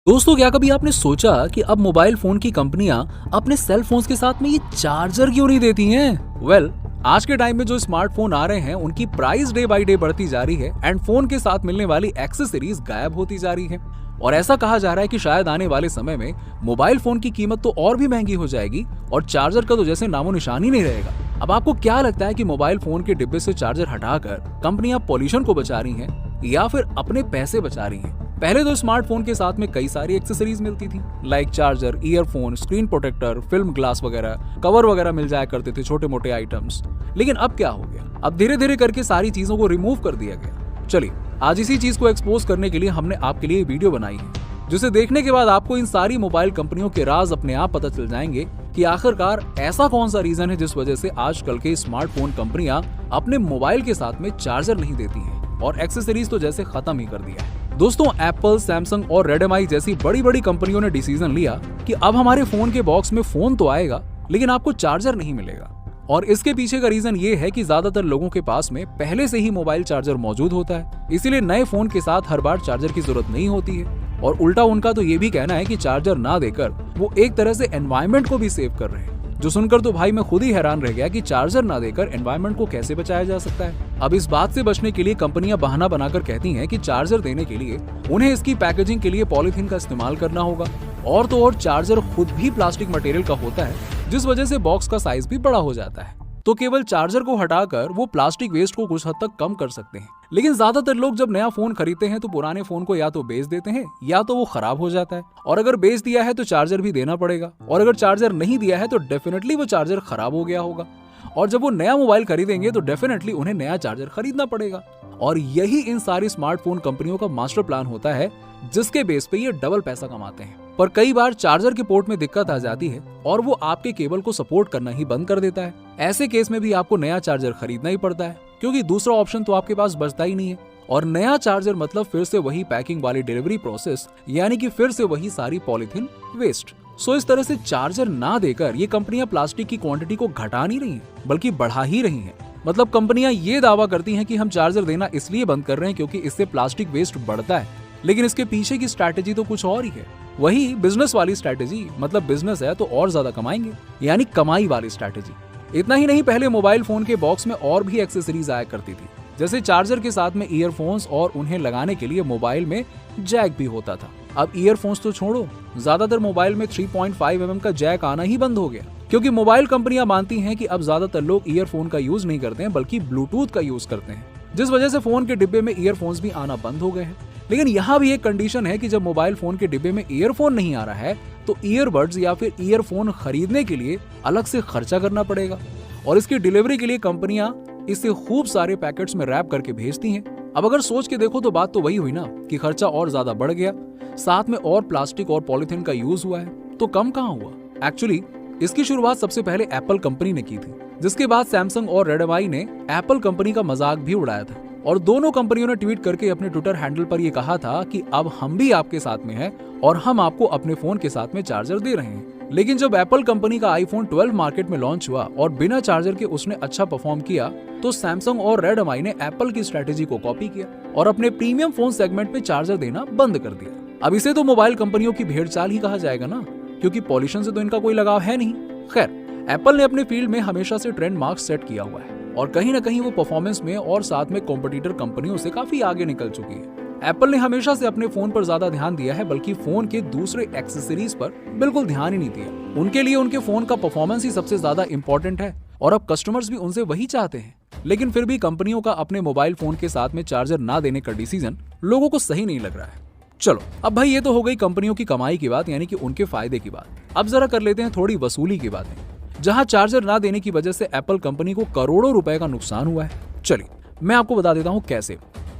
दोस्तों, क्या कभी आपने सोचा कि अब मोबाइल फोन की कंपनियां अपने सेल फोन्स के साथ में ये चार्जर क्यों नहीं देती हैं? आज के टाइम में जो स्मार्टफोन आ रहे हैं उनकी प्राइस डे बाय डे बढ़ती जा रही है एंड फोन के साथ मिलने वाली एक्सेसरीज गायब होती जा रही है। और ऐसा कहा जा रहा है कि शायद आने वाले समय में मोबाइल फोन की कीमत तो और भी महंगी हो जाएगी और चार्जर का तो जैसे नामो निशान ही नहीं रहेगा। अब आपको क्या लगता है कि मोबाइल फोन के डिब्बे से चार्जर हटाकर कंपनियां पॉल्यूशन को बचा रही हैं या फिर अपने पैसे बचा रही हैं? पहले तो स्मार्टफोन के साथ में कई सारी एक्सेसरीज मिलती थी, like charger, earphone, screen protector, film glass वगैरह, कवर वगैरह मिल जाया करते थे, छोटे मोटे आइटम्स। लेकिन अब क्या हो गया? अब धीरे धीरे करके सारी चीजों को रिमूव कर दिया गया। चलिए, आज इसी चीज को एक्सपोज करने के लिए हमने आपके लिए वीडियो बनाई है, जिसे देखने के बाद आपको इन सारी मोबाइल कंपनियों के राज अपने आप पता चल जाएंगे कि आखिरकार ऐसा कौन सा रीजन है जिस वजह से आजकल के स्मार्टफोन कंपनियां अपने मोबाइल के साथ में चार्जर नहीं देती हैं और एक्सेसरीज तो जैसे खत्म ही कर दिया है। दोस्तों, एप्पल, सैमसंग और रेडमी जैसी बड़ी बड़ी कंपनियों ने डिसीजन लिया कि अब हमारे फोन के बॉक्स में फोन तो आएगा लेकिन आपको चार्जर नहीं मिलेगा। और इसके पीछे का रीजन ये है कि ज्यादातर लोगों के पास में पहले से ही मोबाइल चार्जर मौजूद होता है, इसीलिए नए फोन के साथ हर बार चार्जर की जरूरत नहीं होती है। और उल्टा उनका तो ये भी कहना है कि चार्जर ना देकर वो एक तरह से एनवायरनमेंट को भी सेव कर रहे हैं, जो सुनकर तो भाई मैं खुद ही हैरान रह गया कि चार्जर ना देकर एनवायरनमेंट को कैसे बचाया जा सकता है। अब इस बात से बचने के लिए कंपनियां बहाना बनाकर कहती हैं कि चार्जर देने के लिए उन्हें इसकी पैकेजिंग के लिए पॉलीथीन का इस्तेमाल करना होगा। और तो और चार्जर खुद भी प्लास्टिक मटेरियल का होता है, जिस वजह से बॉक्स का साइज भी बड़ा हो जाता है। तो केवल चार्जर को हटाकर वो प्लास्टिक वेस्ट को कुछ हद तक कम कर सकते हैं। लेकिन ज्यादातर लोग जब नया फोन खरीदते हैं तो पुराने फोन को या तो बेच देते हैं या तो वो खराब हो जाता है। और अगर बेच दिया है तो चार्जर भी देना पड़ेगा, और अगर चार्जर नहीं दिया है तो डेफिनेटली वो चार्जर खराब हो गया होगा। और जब वो नया मोबाइल खरीदेंगे तो डेफिनेटली उन्हें नया चार्जर खरीदना पड़ेगा। और यही इन सारी स्मार्टफोन कंपनियों का मास्टर प्लान होता है, जिसके बेस पे ये डबल पैसा कमाते हैं। पर कई बार चार्जर के पोर्ट में दिक्कत आ जाती है और वो आपके केबल को सपोर्ट करना ही बंद कर देता है। ऐसे केस में भी आपको नया चार्जर खरीदना ही पड़ता है, क्योंकि दूसरा ऑप्शन तो आपके पास बचता ही नहीं है। और नया चार्जर मतलब फिर से वही पैकिंग वाली डिलीवरी प्रोसेस, यानी कि फिर से वही सारी पॉलीथीन वेस्ट। सो इस तरह से चार्जर ना देकर ये कंपनियां प्लास्टिक की क्वांटिटी को घटा नहीं रही हैं, बल्कि बढ़ा ही रही हैं। मतलब कंपनियां ये दावा करती हैं कि हम चार्जर देना इसलिए बंद कर रहे हैं क्योंकि इससे प्लास्टिक वेस्ट बढ़ता है, लेकिन इसके पीछे की स्ट्रैटेजी तो कुछ और ही है। वही बिजनेस वाली स्ट्रैटेजी, मतलब बिजनेस है तो और ज्यादा कमाएंगे, यानी कमाई वाली स्ट्रैटेजी। इतना ही नहीं, पहले मोबाइल फोन के बॉक्स में और भी एक्सेसरीज आया करती थी, जैसे चार्जर के साथ में ईयरफोन्स और उन्हें लगाने के लिए मोबाइल में जैक भी होता था। अब ईयरफोन्स तो छोड़ो, ज्यादातर मोबाइल में 3.5 mm का जैक आना ही बंद हो गया, क्योंकि मोबाइल कंपनियां मानती हैं कि अब ज्यादातर लोग ईयरफोन का यूज नहीं करते हैं बल्कि ब्लूटूथ का यूज करते हैं, जिस वजह से फोन के डिब्बे में ईयरफोन्स भी आना बंद हो गए हैं। लेकिन यहाँ भी एक कंडीशन है कि जब मोबाइल फोन के डिब्बे में ईयरफोन नहीं आ रहा है तो ईयरबड्स या फिर ईयरफोन खरीदने के लिए अलग से खर्चा करना पड़ेगा। और इसकी डिलीवरी के लिए कंपनियां इसे खूब सारे पैकेट्स में रैप करके भेजती हैं। अब अगर सोच के देखो तो बात तो वही हुई ना कि खर्चा और ज्यादा बढ़ गया, साथ में और प्लास्टिक और पॉलीथीन का यूज हुआ है, तो कम कहाँ हुआ। एक्चुअली इसकी शुरुआत सबसे पहले एप्पल कंपनी ने की थी, जिसके बाद सैमसंग और रेडमी ने एप्पल कंपनी का मजाक भी उड़ाया था। और दोनों कंपनियों ने ट्वीट करके अपने ट्विटर हैंडल पर यह कहा था कि अब हम भी आपके साथ में हैं और हम आपको अपने फोन के साथ में चार्जर दे रहे हैं। लेकिन जब एप्पल कंपनी का आईफोन 12 मार्केट में लॉन्च हुआ और बिना चार्जर के उसने अच्छा परफॉर्म किया, तो सैमसंग और रेडमी ने एप्पल की स्ट्रेटेजी को कॉपी किया और अपने प्रीमियम फोन सेगमेंट में चार्जर देना बंद कर दिया। अब इसे तो मोबाइल कंपनियों की भेड़चाल ही कहा जाएगा ना, क्योंकि पॉल्यूशन से तो इनका कोई लगाव है नहीं। खैर, एप्पल ने अपने फील्ड में हमेशा से ट्रेंड मार्क सेट किया हुआ है और कहीं ना कहीं वो परफॉर्मेंस में और साथ में कॉम्पिटिटर कंपनियों से काफी आगे निकल चुकी है। एप्पल ने हमेशा से अपने फोन पर ज्यादा ध्यान दिया है, बल्कि फोन के दूसरे एक्सेसरीज पर बिल्कुल ध्यान ही नहीं दिया। उनके लिए उनके फोन का परफॉर्मेंस ही सबसे ज्यादा इंपॉर्टेंट है और अब कस्टमर्स भी उनसे वही चाहते हैं। लेकिन फिर भी कंपनियों का अपने मोबाइल फोन के साथ में चार्जर ना देने का डिसीजन लोगों को सही नहीं लग रहा है। चलो, अब भाई ये तो हो गई कंपनियों की कमाई की बात, यानी कि उनके फायदे की बात। अब जरा कर लेते हैं थोड़ी वसूली की बातें, जहां चार्जर ना देने की वजह से एप्पल कंपनी को करोड़ों रुपए का नुकसान हुआ है। चलिए, मैं आपको बता देता हूं कैसे।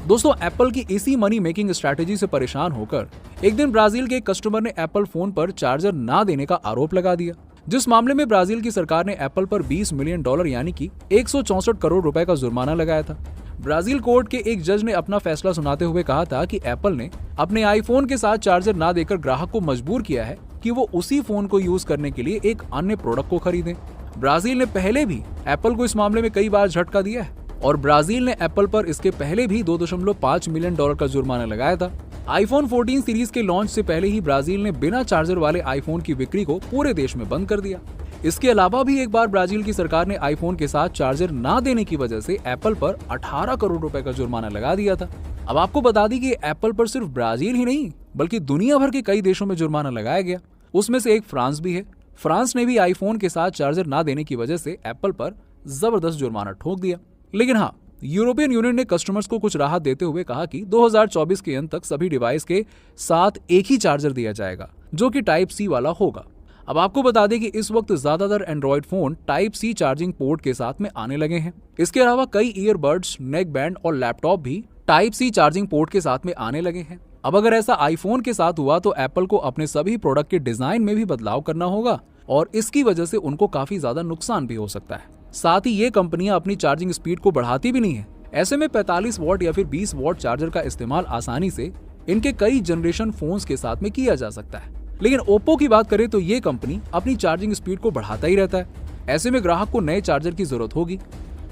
दोस्तों, एप्पल की इसी मनी मेकिंग स्ट्रैटेजी से परेशान होकर एक दिन ब्राजील के एक कस्टमर ने एप्पल फोन पर चार्जर ना देने का आरोप लगा दिया, जिस मामले में ब्राजील की सरकार ने एप्पल पर $20 मिलियन यानी कि 164 करोड़ रुपए का जुर्माना लगाया था। ब्राजील कोर्ट के एक जज ने अपना फैसला सुनाते हुए कहा था कि एप्पल ने अपने आईफोन के साथ चार्जर ना देकर ग्राहक को मजबूर किया है कि वो उसी फोन को यूज करने के लिए एक अन्य प्रोडक्ट को खरीदें। ब्राजील ने पहले भी एप्पल को इस मामले में कई बार झटका दिया है और ब्राजील ने एप्पल पर इसके पहले भी $2.5 मिलियन का जुर्माना लगाया था। आईफोन 14 सीरीज के लॉन्च से पहले ही ब्राजील ने बिना चार्जर वाले आईफोन की बिक्री को पूरे देश में बंद कर दिया। इसके अलावा भी एक बार ब्राजील की सरकार ने आईफोन के साथ चार्जर ना देने की वजह से एप्पल पर 18 करोड़ रुपए का जुर्माना लगा दिया था। अब आपको बता दी कि एप्पल पर सिर्फ ब्राजील ही नहीं बल्कि दुनिया भर के कई देशों में जुर्माना लगाया गया। उसमें से एक फ्रांस भी है। फ्रांस ने भी आईफोन के साथ चार्जर ना देने की वजह से एप्पल पर जबरदस्त जुर्माना ठोक दिया। लेकिन हाँ, यूरोपियन यूनियन ने कस्टमर्स को कुछ राहत देते हुए कहा कि 2024 के अंत तक सभी डिवाइस के साथ एक ही चार्जर दिया जाएगा जो कि टाइप सी वाला होगा। अब आपको बता दें कि इस वक्त ज्यादातर android phone type C charging port के साथ में आने लगे हैं। इसके अलावा कई ईयरबड्स, नेक बैंड और लैपटॉप भी टाइप सी चार्जिंग पोर्ट के साथ में आने लगे हैं। अब अगर ऐसा आईफोन के साथ हुआ तो एप्पल को अपने सभी प्रोडक्ट के डिजाइन में भी बदलाव करना होगा और इसकी वजह से उनको काफी ज्यादा नुकसान भी हो सकता है। साथ ही ये कंपनियां अपनी चार्जिंग स्पीड को बढ़ाती भी नहीं है। ऐसे में 45 वॉट या फिर 20 वॉट चार्जर का इस्तेमाल आसानी से इनके कई जनरेशन फोन्स के साथ में किया जा सकता है। लेकिन ओप्पो की बात करें तो ये कंपनी अपनी चार्जिंग स्पीड को बढ़ाता ही रहता है। ऐसे में ग्राहक को नए चार्जर की जरूरत होगी।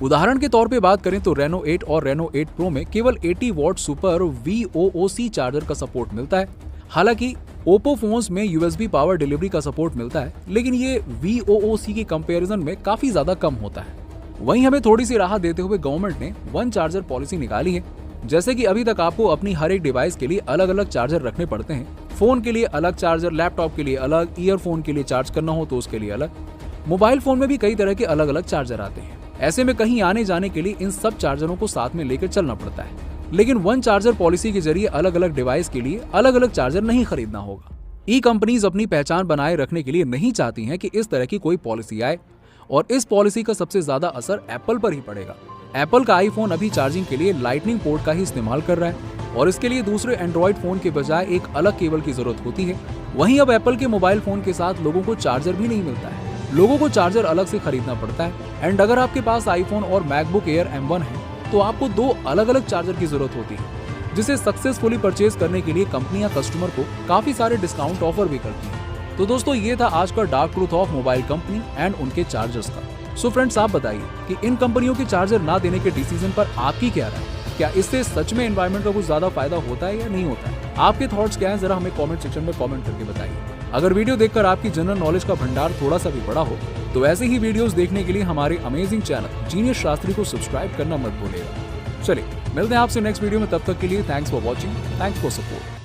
उदाहरण के तौर पे बात करें तो रेनो 8 और रेनो 8 प्रो में केवल 80 वॉट सुपर VOOC चार्जर का सपोर्ट मिलता है। हालांकि ओप्पो फोन्स में USB पावर डिलीवरी का सपोर्ट मिलता है, लेकिन ये VOOC की कंपैरिजन में काफी ज्यादा कम होता है। वहीं हमें थोड़ी सी राहत देते हुए गवर्नमेंट ने वन चार्जर पॉलिसी निकाली है। जैसे कि अभी तक आपको अपनी हर एक डिवाइस के लिए अलग अलग चार्जर रखने पड़ते हैं। फोन के लिए अलग चार्जर, लैपटॉप के लिए अलग, ईयरफोन के लिए चार्ज करना हो तो उसके लिए अलग। मोबाइल फोन में भी कई तरह के अलग अलग चार्जर आते हैं। ऐसे में कहीं आने जाने के लिए इन सब चार्जरों को साथ में लेकर चलना पड़ता है। लेकिन वन चार्जर पॉलिसी के जरिए अलग अलग डिवाइस के लिए अलग अलग चार्जर नहीं खरीदना होगा। ई कंपनीज अपनी पहचान बनाए रखने के लिए नहीं चाहती हैं कि इस तरह की कोई पॉलिसी आए और इस पॉलिसी का सबसे ज्यादा असर एप्पल पर ही पड़ेगा। एप्पल का आईफोन अभी चार्जिंग के लिए लाइटनिंग पोर्ट का ही इस्तेमाल कर रहा है और इसके लिए दूसरे एंड्रॉइड फोन के बजाय एक अलग केबल की जरूरत होती है। वहीं अब एप्पल के मोबाइल फोन के साथ लोगों को चार्जर भी नहीं मिलता है। लोगों को चार्जर अलग से खरीदना पड़ता है। एंड अगर आपके पास आईफोन और मैकबुक एयर M1 है तो आपको 2 अलग अलग चार्जर की जरूरत होती है, जिसे सक्सेसफुली परचेज करने के लिए कंपनियां कस्टमर को काफी सारे डिस्काउंट ऑफर भी करती हैं। तो दोस्तों, ये था आज का dark truth of mobile company and उनके चार्जर्स का। सो फ्रेंड्स, आप बताइए कि इन कंपनियों के चार्जर ना देने के डिसीजन पर आपकी क्या राय? क्या इससे सच में एनवायरमेंट का कुछ ज्यादा फायदा होता है या नहीं होता है? आपके थॉट्स क्या हैं, जरा हमें कमेंट सेक्शन में कमेंट करके बताइए। अगर वीडियो देखकर आपकी जनरल नॉलेज का भंडार थोड़ा सा भी बड़ा हो तो ऐसे ही वीडियोस देखने के लिए हमारे अमेजिंग चैनल जीनियस शास्त्री को सब्सक्राइब करना मत भूलिएगा। चलिए मिलते हैं आपसे नेक्स्ट वीडियो में, तब तक के लिए thanks for watching, thanks for support.